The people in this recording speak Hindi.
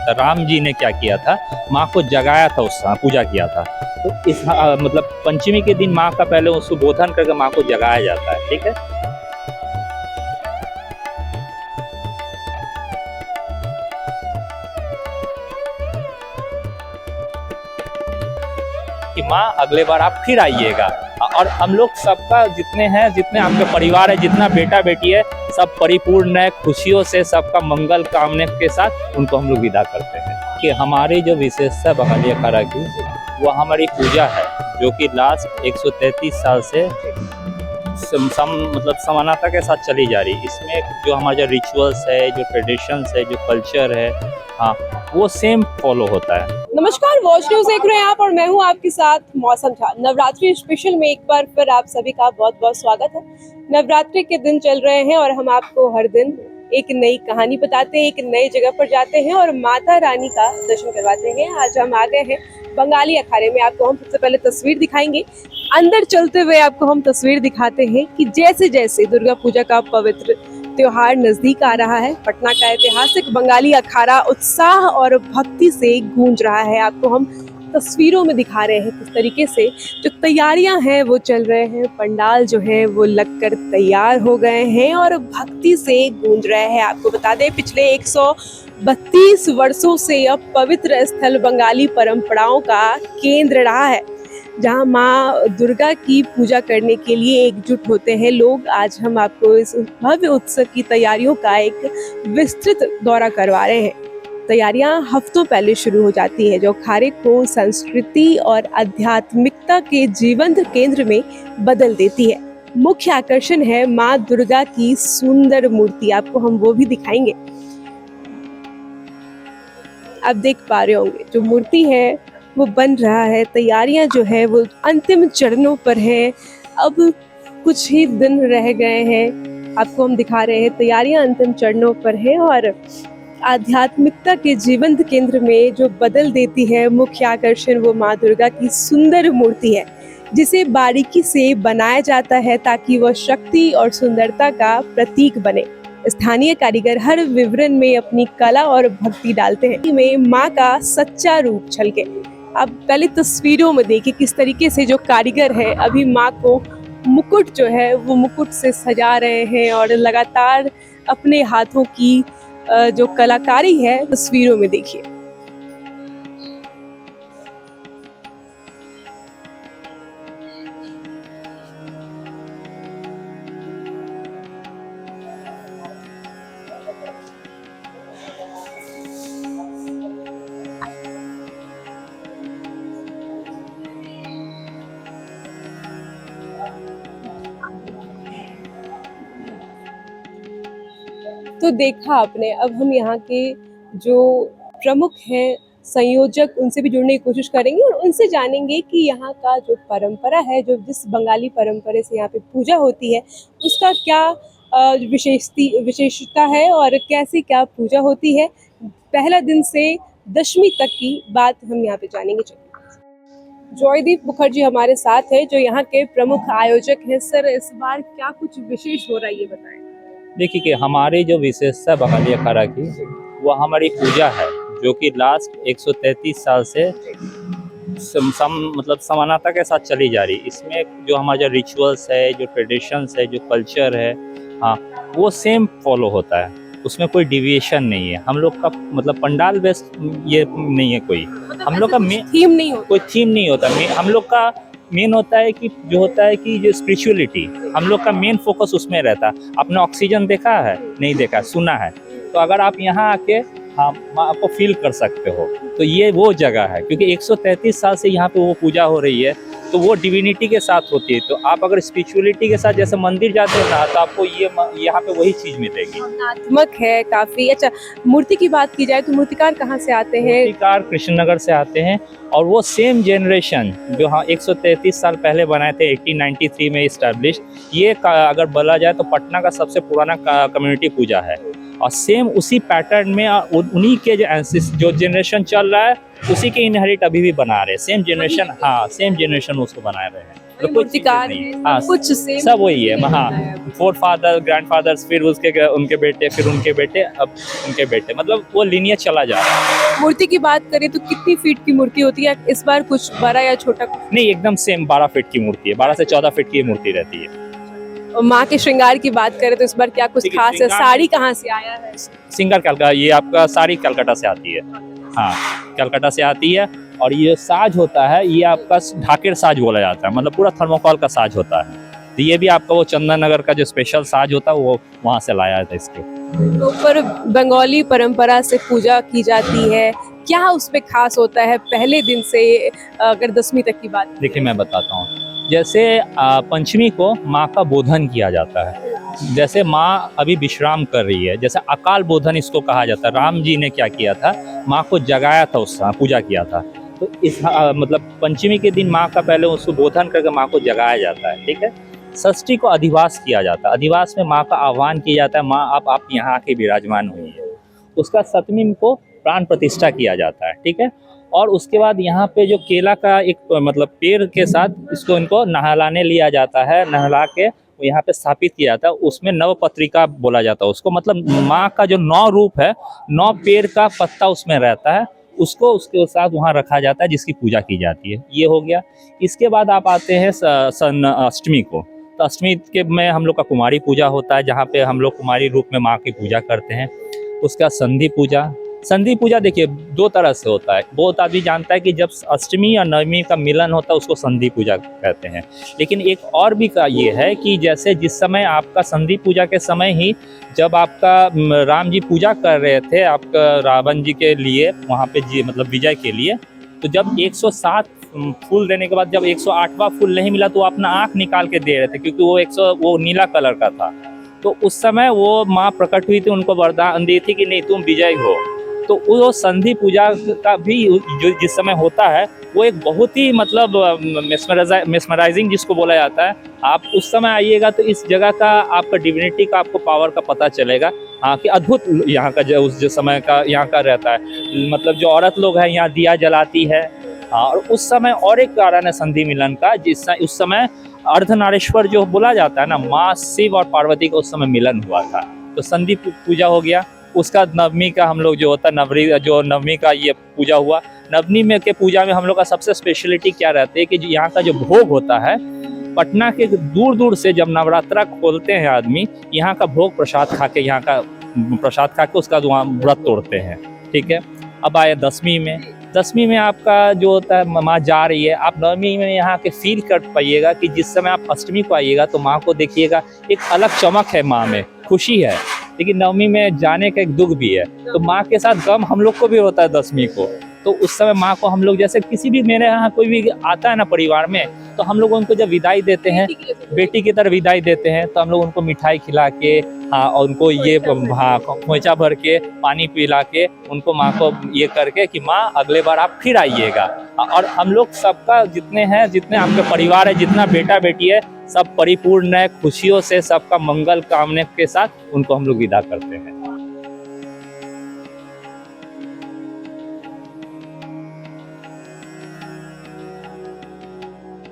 था, राम जी ने क्या किया था, माँ को जगाया था, उस पूजा किया था। तो इस मतलब पंचमी के दिन माँ का पहले उसको बोधन करके माँ को जगाया जाता है। ठीक है, कि माँ अगले बार आप फिर आइएगा। और हम लोग सबका जितने हैं, जितने आपके परिवार है, जितना बेटा बेटी है, सब परिपूर्ण है, खुशियों से सबका मंगल कामने के साथ उनको हम लोग विदा करते हैं। कि हमारी जो विशेषता बंगाली अखाड़ा की, वो हमारी पूजा है, जो कि लास्ट 133 साल से मतलब समानता के साथ चली जा रही। इसमें जो हमारा जो रिचुअल्स है, जो ट्रेडिशंस है, जो कल्चर है, हाँ, वो सेम फॉलो होता है। नमस्कार, वॉच न्यूज देख रहे हैं आप और मैं हूं आपके साथ मौसम झा। नवरात्रि स्पेशल में एक बार फिर आप सभी का बहुत बहुत स्वागत है। नवरात्रि के दिन चल रहे हैं और हम आपको हर दिन एक नई कहानी बताते हैं, एक नई जगह पर जाते हैं और माता रानी का दर्शन करवाते हैं। आज हम आ गए हैं बंगाली अखाड़े में। आपको हम सबसे पहले तस्वीर दिखाएंगे, अंदर चलते हुए आपको हम तस्वीर दिखाते हैं कि जैसे जैसे दुर्गा पूजा का पवित्र त्योहार नजदीक आ रहा है, पटना का ऐतिहासिक बंगाली अखाड़ा उत्साह और भक्ति से गूंज रहा है। आपको हम तस्वीरों में दिखा रहे हैं किस तरीके से जो तैयारियां हैं वो चल रहे हैं। पंडाल जो है वो लगकर तैयार हो गए हैं और भक्ति से गूंज रहे हैं। आपको बता दें, पिछले 132 वर्षों से अब पवित्र स्थल बंगाली परंपराओं का केंद्र रहा है, जहाँ माँ दुर्गा की पूजा करने के लिए एकजुट होते हैं लोग। आज हम आपको इस भव्य उत्सव की तैयारियों का एक विस्तृत दौरा करवा रहे हैं। तैयारियां हफ्तों पहले शुरू हो जाती है, जो अखाड़े को संस्कृति और आध्यात्मिकता के जीवंत केंद्र में बदल देती है। मुख्य आकर्षण है माँ दुर्गा की सुंदर मूर्ति। आपको हम वो भी दिखाएंगे। आप देख पा रहे होंगे जो मूर्ति है वो बन रहा है। तैयारियां जो है वो अंतिम चरणों पर है। अब कुछ ही दिन रह गए हैं। आपको हम दिखा रहे हैं तैयारियां अंतिम चरणों पर है और आध्यात्मिकता के जीवंत केंद्र में जो बदल देती है मुख्य आकर्षण वो माँ दुर्गा की सुंदर मूर्ति है, जिसे बारीकी से बनाया जाता है ताकि वह शक्ति और सुंदरता का प्रतीक बने। स्थानीय कारीगर हर विवरण में अपनी कला और भक्ति डालते हैं, में माँ का सच्चा रूप झलके। आप पहले तस्वीरों में देखिए किस तरीके से जो कारीगर है अभी माँ को मुकुट जो है वो मुकुट से सजा रहे हैं और लगातार अपने हाथों की जो कलाकारी है तस्वीरों में देखिए। तो देखा आपने, अब हम यहाँ के जो प्रमुख हैं संयोजक, उनसे भी जुड़ने की कोशिश करेंगे और उनसे जानेंगे कि यहाँ का जो परंपरा है, जो जिस बंगाली परंपरा से यहाँ पे पूजा होती है, उसका क्या विशेषता है और कैसे क्या पूजा होती है। पहला दिन से दशमी तक की बात हम यहाँ पे जानेंगे। जॉयदीप मुखर्जी हमारे साथ है, जो यहाँ के प्रमुख आयोजक हैं। सर, इस बार क्या कुछ विशेष हो रहा है ये बताएं। देखिए कि हमारी जो विशेषता बंगाली अखाड़ा की, वो हमारी पूजा है, जो कि लास्ट 133 साल से मतलब समानता के साथ चली जा रही। इसमें जो हमारा जो रिचुअल्स है, जो ट्रेडिशंस है, जो कल्चर है, हाँ, वो सेम फॉलो होता है। उसमें कोई डिविएशन नहीं है। हम लोग का मतलब पंडाल बेस्ड ये नहीं है कोई, हम लोग का थीम नहीं होता, कोई थीम नहीं होता। हम लोग का मेन होता है कि जो होता है कि जो स्पिरिचुअलिटी, हम लोग का मेन फोकस उसमें रहता है। आपने ऑक्सीजन देखा है? नहीं देखा, सुना है। तो अगर आप यहाँ आके हाँ आपको फील कर सकते हो, तो ये वो जगह है, क्योंकि 133 साल से यहाँ पे वो पूजा हो रही है, तो वो डिविनिटी के साथ होती है। तो आप अगर स्पिरिचुअलिटी के साथ जैसे मंदिर जाते हो ना, तो आपको ये यहाँ पे वही चीज मिलेगी। भावनात्मक है काफी। अच्छा, मूर्ति की बात की जाए तो मूर्तिकार कहाँ से आते हैं? मूर्तिकार कृष्णनगर से आते हैं और वो सेम जनरेशन जो हाँ 133 साल पहले बनाए थे, 1893 में इस्टेब्लिश। ये अगर बोला जाए तो पटना का सबसे पुराना कम्युनिटी पूजा है और सेम उसी पैटर्न में उन्हीं के जो जनरेशन चल रहा है, उसी के इनहेरिट अभी भी बना रहे। सेम जनरेशन, हाँ, सेम जनरेशन उसको बना रहे हैं। मतलब कुछ मूर्तिकार चीजें नहीं हैं, हाँ कुछ सेम सब वही है हाँ फोर फादर ग्रैंड फादर्स फिर उसके उनके बेटे फिर उनके बेटे अब उनके बेटे मतलब वो लीनियर चला जा रहा है। मूर्ति की बात करें तो कितनी फीट की मूर्ति होती है इस बार, कुछ बड़ा या छोटा? नहीं एकदम सेम 12 फीट की मूर्ति है 12 से 14 फीट की मूर्ति रहती है। और माँ के श्रृंगार की बात करें तो इस बार क्या कुछ देखिए, खास है? श्रृंगार- साड़ी कहाँ से आया है? सिंगर कलकत्ता ये आपका साड़ी कलकत्ता से आती है हाँ कलकत्ता से आती है। और ये साज होता है ये आपका ढाकेर साज बोला जाता है मतलब पूरा थर्मोकॉल का साज होता है। तो ये भी आपका वो चंदन नगर का जो स्पेशल साज होता है वो वहाँ से लाया था इसके। तो पर बंगाली परंपरा से पूजा की जाती है, क्या उसमें खास होता है पहले दिन से अगर 10वीं तक की बात? देखिए मैं बताता हूँ जैसे पंचमी को माँ का बोधन किया जाता है। जैसे माँ अभी विश्राम कर रही है जैसे अकाल बोधन इसको कहा जाता है। राम जी ने क्या किया था माँ को जगाया था उस समय पूजा किया था। तो इस मतलब पंचमी के दिन माँ का पहले उसको बोधन करके माँ को जगाया जाता है ठीक है। षष्ठी को अधिवास किया जाता है। अधिवास में माँ का आह्वान किया जाता है माँ आप यहाँ आके विराजमान हुई है। उसका सप्तमी को प्राण प्रतिष्ठा किया जाता है ठीक है। और उसके बाद यहाँ पे जो केला का एक मतलब पेड़ के साथ इसको इनको नहलाने लिया जाता है। नहला के यहाँ पे स्थापित किया जाता है। उसमें नव पत्रिका बोला जाता है उसको मतलब माँ का जो 9 रूप है 9 पेड़ का पत्ता उसमें रहता है उसको उसके साथ वहाँ रखा जाता है जिसकी पूजा की जाती है। ये हो गया। इसके बाद आप आते हैं सन अष्टमी को। तो अष्टमी के में हम लोग का कुमारी पूजा होता है जहाँ पे हम लोग कुमारी रूप में माँ की पूजा करते हैं। उसका संधि पूजा। संधि पूजा देखिए 2 तरह से होता है। बहुत आदमी जानता है कि जब अष्टमी और नवमी का मिलन होता है उसको संधि पूजा कहते हैं। लेकिन एक और भी का ये है कि जैसे जिस समय आपका संधि पूजा के समय ही जब आपका राम जी पूजा कर रहे थे आपका रावण जी के लिए वहाँ पे जी मतलब विजय के लिए। तो जब 107 फूल देने के बाद जब 108वां फूल नहीं मिला तो वो अपना आँख निकाल के दे रहे थे क्योंकि वो नीला कलर का था। तो उस समय वो माँ प्रकट हुई थी उनको वरदान दी थी कि नहीं तुम विजय हो। तो वो संधि पूजा का भी जो जिस समय होता है वो एक बहुत ही मतलब मेस्मराइजिंग जिसको बोला जाता है। आप उस समय आइएगा तो इस जगह का आपका डिविनिटी का आपको पावर का पता चलेगा हाँ कि अद्भुत यहाँ का जो उस जो समय का यहाँ का रहता है। मतलब जो औरत लोग हैं यहाँ दिया जलाती है हाँ। और उस समय और एक कारण है संधि मिलन का उस समय अर्धनारीश्वर जो बोला जाता है ना माँ शिव और पार्वती का उस समय मिलन हुआ था। तो संधि पूजा हो गया। उसका नवमी का हम लोग जो होता है नवमी का ये पूजा हुआ। नवमी में के पूजा में हम लोग का सबसे स्पेशलिटी क्या रहती है कि यहाँ का जो भोग होता है पटना के दूर दूर से जब नवरात्रा खोलते हैं आदमी यहाँ का भोग प्रसाद खा के यहाँ का प्रसाद खा के उसका वहाँ व्रत तोड़ते हैं ठीक है। अब आए 10वीं में। 10वीं में आपका जो होता है माँ जा रही है। आप 9वीं में यहाँ के फील कर पाइएगा कि जिस समय आप अष्टमी को आइएगा तो माँ को देखिएगा एक अलग चमक है माँ में खुशी है। लेकिन 9वीं में जाने का एक दुख भी है। तो माँ के साथ गम हम लोग को भी होता है 10वीं को। तो उस समय माँ को हम लोग जैसे किसी भी मेरे यहाँ कोई भी आता है ना परिवार में तो हम लोग उनको जब विदाई देते हैं बेटी की तरह विदाई देते हैं तो हम लोग उनको मिठाई खिला के हाँ और उनको ये हाँ खोइचा भर के पानी पिला के उनको माँ को ये करके कि माँ अगले बार आप फिर आइएगा। और हम लोग सबका जितने हैं जितने आपके परिवार है जितना बेटा बेटी है सब परिपूर्ण है खुशियों से सबका मंगल कामने के साथ उनको हम लोग विदा करते हैं।